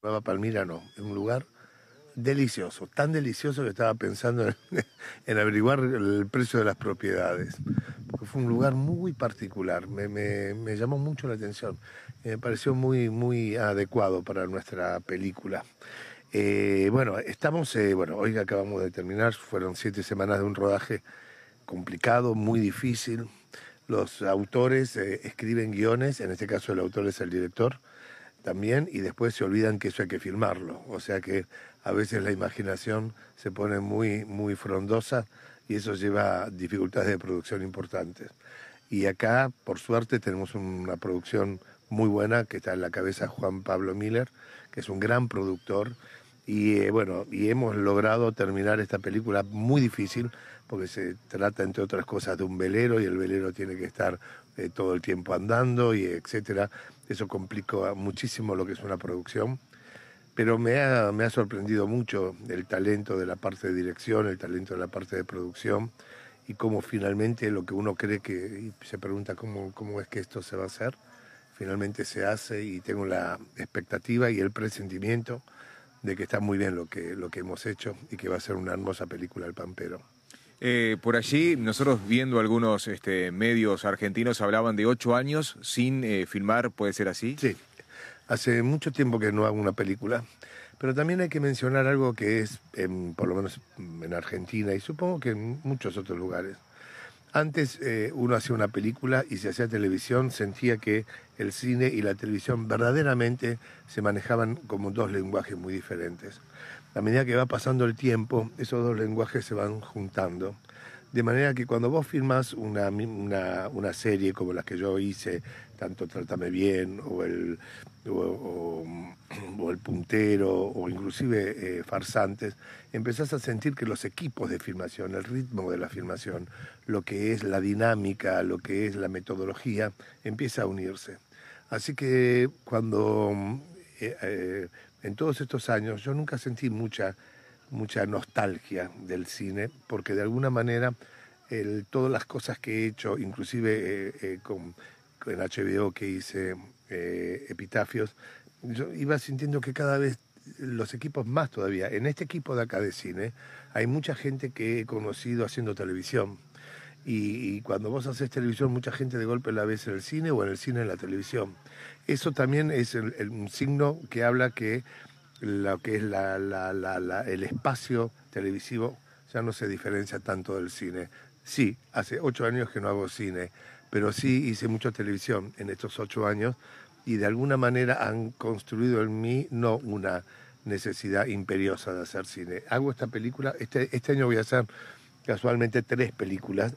Nueva Palmira no, es un lugar delicioso, tan delicioso que estaba pensando en averiguar el precio de las propiedades, porque fue un lugar muy particular, me llamó mucho la atención, me pareció muy adecuado para nuestra película. Bueno, hoy acabamos de terminar, fueron 7 semanas de un rodaje complicado, muy difícil. Los autores escriben guiones, en este caso el autor es el director también, y después se olvidan que eso hay que filmarlo. O sea que a veces la imaginación se pone muy frondosa y eso lleva a dificultades de producción importantes. Y acá, por suerte, tenemos una producción muy buena que está en la cabeza Juan Pablo Miller, que es un gran productor. Y y hemos logrado terminar esta película muy difícil, porque se trata, entre otras cosas, de un velero y el velero tiene que estar todo el tiempo andando y etcétera. Eso complica muchísimo lo que es una producción. Pero me ha sorprendido mucho el talento de la parte de dirección, el talento de la parte de producción y cómo finalmente lo que uno cree que, y se pregunta cómo es que esto se va a hacer, finalmente se hace y tengo la expectativa y el presentimiento de que está muy bien lo que hemos hecho y que va a ser una hermosa película El Pampero. Por allí, nosotros viendo algunos medios argentinos hablaban de 8 años sin filmar, ¿puede ser así? Sí, hace mucho tiempo que no hago una película, pero también hay que mencionar algo que es, por lo menos en Argentina y supongo que en muchos otros lugares. Antes uno hacía una película y si hacía televisión sentía que el cine y la televisión verdaderamente se manejaban como dos lenguajes muy diferentes. A medida que va pasando el tiempo, esos dos lenguajes se van juntando. De manera que cuando vos filmás una serie como la que yo hice, tanto Trátame Bien o El Puntero o inclusive Farsantes, empezás a sentir que los equipos de filmación, el ritmo de la filmación, lo que es la dinámica, lo que es la metodología, empieza a unirse. Así que en todos estos años yo nunca sentí mucha nostalgia del cine, porque de alguna manera todas las cosas que he hecho, inclusive en HBO que hice Epitafios, yo iba sintiendo que cada vez los equipos más todavía. En este equipo de acá de cine hay mucha gente que he conocido haciendo televisión. Y cuando vos haces televisión, mucha gente de golpe la ves en el cine o en el cine en la televisión. Eso también es un signo que habla que lo que es el espacio televisivo ya no se diferencia tanto del cine. Sí, hace 8 años que no hago cine, pero sí hice mucha televisión en estos 8 años y de alguna manera han construido en mí no una necesidad imperiosa de hacer cine. Hago esta película, este año voy a hacer casualmente 3 películas.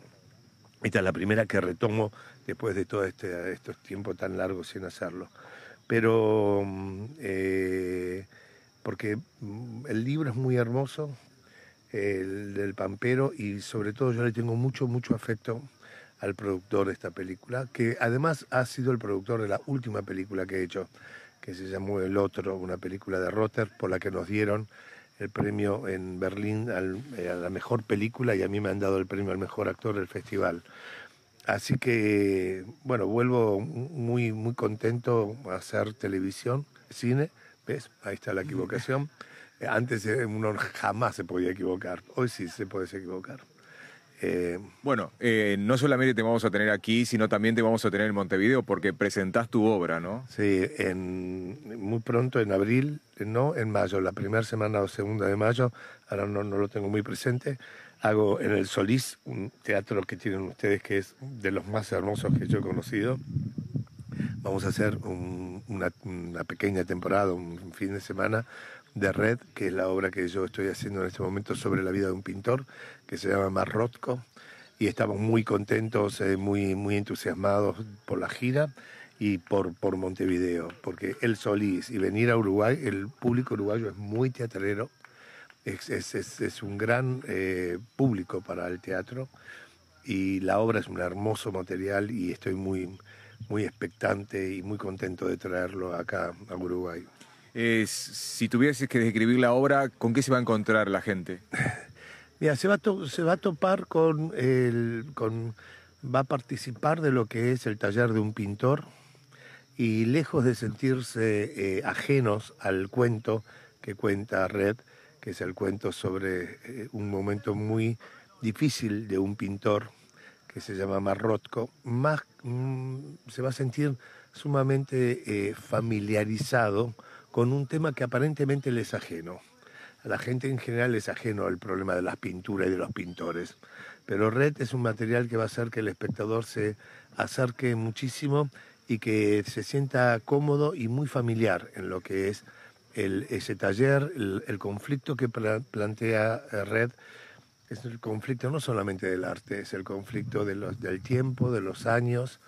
Esta es la primera que retomo después de todo estos tiempos tan largos sin hacerlo. Pero porque el libro es muy hermoso, el del Pampero, y sobre todo yo le tengo mucho afecto al productor de esta película, que además ha sido el productor de la última película que he hecho, que se llamó El Otro, una película de Rotter, por la que nos dieron el premio en Berlín a la mejor película y a mí me han dado el premio al mejor actor del festival. Así que, bueno, vuelvo muy contento a hacer televisión, cine, ¿ves? Ahí está la equivocación. Antes uno jamás se podía equivocar, hoy sí se puede equivocar. Bueno, no solamente te vamos a tener aquí, sino también te vamos a tener en Montevideo porque presentás tu obra, ¿no? Sí, muy pronto, en abril, no, en mayo, la primera semana o segunda de mayo, ahora no lo tengo muy presente, hago en el Solís, un teatro que tienen ustedes que es de los más hermosos que yo he conocido. Vamos a hacer una pequeña temporada, un fin de semana de Red, que es la obra que yo estoy haciendo en este momento sobre la vida de un pintor que se llama Mar Rothko, y estamos muy contentos, muy entusiasmados por la gira y por Montevideo, porque el Solís y venir a Uruguay, el público uruguayo es muy teatrero, es un gran público para el teatro y la obra es un hermoso material y estoy muy expectante y muy contento de traerlo acá a Uruguay. Si tuvieses que describir la obra, ¿con qué se va a encontrar la gente? Mira, se va a topar va a participar de lo que es el taller de un pintor y lejos de sentirse ajenos al cuento que cuenta Red, que es el cuento sobre un momento muy difícil de un pintor que se llama Marrotko, más se va a sentir sumamente familiarizado con un tema que aparentemente le es ajeno. A la gente en general es ajeno al problema de las pinturas y de los pintores, pero Red es un material que va a hacer que el espectador se acerque muchísimo y que se sienta cómodo y muy familiar en lo que es ese taller, el conflicto que plantea Red. Es el conflicto no solamente del arte, es el conflicto del tiempo, de los años,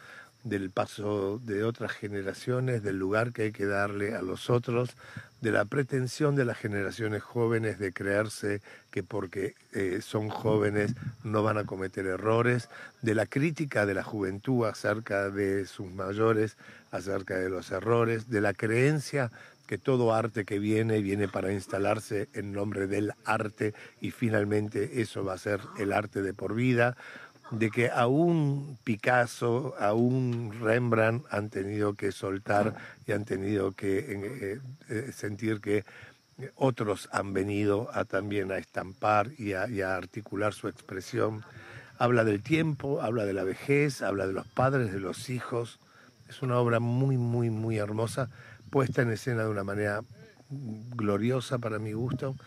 del paso de otras generaciones, del lugar que hay que darle a los otros, de la pretensión de las generaciones jóvenes de creerse que porque son jóvenes no van a cometer errores, de la crítica de la juventud acerca de sus mayores, acerca de los errores, de la creencia que todo arte que viene para instalarse en nombre del arte y finalmente eso va a ser el arte de por vida, de que aún Picasso, aún Rembrandt han tenido que soltar y han tenido que sentir que otros han venido también a estampar y a articular su expresión. Habla del tiempo, habla de la vejez, habla de los padres, de los hijos. Es una obra muy, muy, muy hermosa, puesta en escena de una manera gloriosa para mi gusto.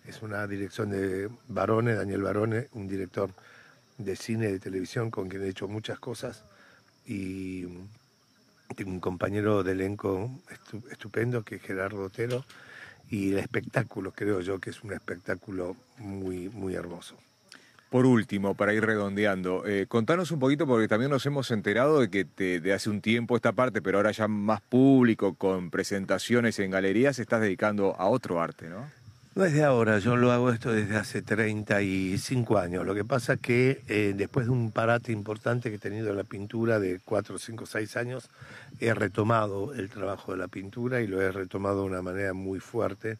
Es una dirección de Barone, Daniel Barone, un director de cine y de televisión con quien he hecho muchas cosas y tengo un compañero de elenco estupendo que es Gerardo Otero y el espectáculo, creo yo que es un espectáculo muy, muy hermoso. Por último, para ir redondeando, contanos un poquito, porque también nos hemos enterado de que de hace un tiempo esta parte, pero ahora ya más público, con presentaciones en galerías, estás dedicando a otro arte, ¿no? No es de ahora, yo lo hago esto desde hace 35 años. Lo que pasa que después de un parate importante que he tenido en la pintura de 4, 5, 6 años, he retomado el trabajo de la pintura y lo he retomado de una manera muy fuerte.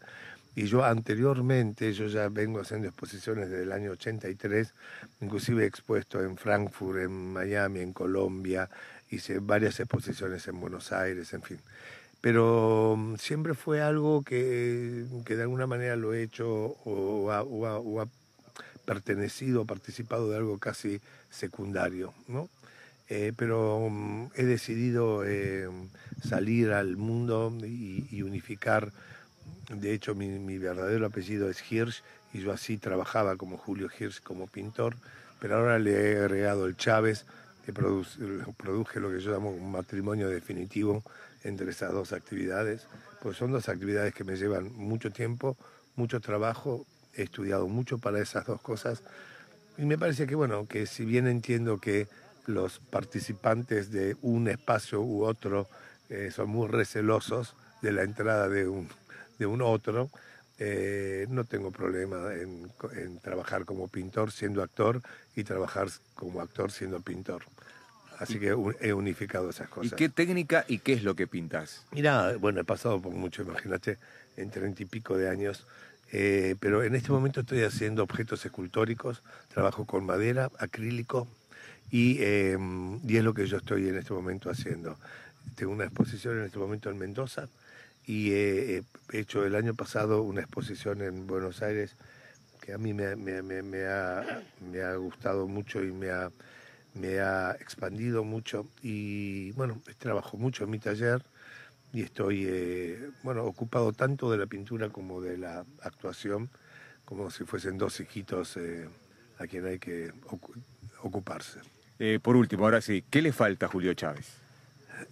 Y yo anteriormente, yo ya vengo haciendo exposiciones desde el año 83, inclusive he expuesto en Frankfurt, en Miami, en Colombia, hice varias exposiciones en Buenos Aires, en fin. Pero siempre fue algo que de alguna manera lo he hecho o ha pertenecido, participado de algo casi secundario, ¿no? Pero he decidido salir al mundo y unificar. De hecho, mi verdadero apellido es Hirsch y yo así trabajaba como Julio Hirsch, como pintor, pero ahora le he agregado el Chávez, que produje lo que yo llamo un matrimonio definitivo entre esas dos actividades, pues son dos actividades que me llevan mucho tiempo, mucho trabajo, he estudiado mucho para esas dos cosas y me parece que, bueno, que si bien entiendo que los participantes de un espacio u otro son muy recelosos de la entrada de un otro, no tengo problema en trabajar como pintor siendo actor y trabajar como actor siendo pintor. Así que he unificado esas ¿Y cosas. qué técnica y qué es lo que pintas? Mira, bueno, he pasado por mucho, imagínate, en 30 y pico de años, pero en este momento estoy haciendo objetos escultóricos, trabajo con madera, acrílico, y es lo que yo estoy en este momento haciendo. Tengo una exposición en este momento en Mendoza y he hecho el año pasado una exposición en Buenos Aires que a mí me ha gustado mucho y me ha expandido mucho y bueno, trabajo mucho en mi taller y estoy bueno, ocupado tanto de la pintura como de la actuación, como si fuesen dos hijitos a quien hay que ocuparse. Por último, ahora sí, ¿qué le falta a Julio Chávez?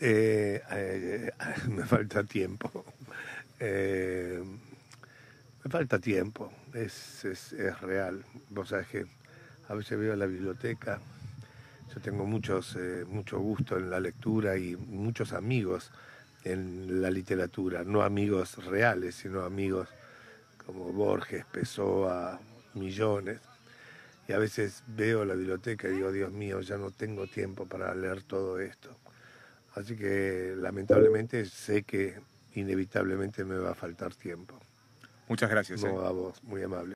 Me falta tiempo. Eh, Me falta tiempo, es real. Vos sabés que a veces veo la biblioteca, yo tengo mucho gusto en la lectura y muchos amigos en la literatura, no amigos reales, sino amigos como Borges, Pessoa, Millones. Y a veces veo la biblioteca y digo, Dios mío, ya no tengo tiempo para leer todo esto. Así que lamentablemente sé que inevitablemente me va a faltar tiempo. Muchas gracias. No a vos, muy amable.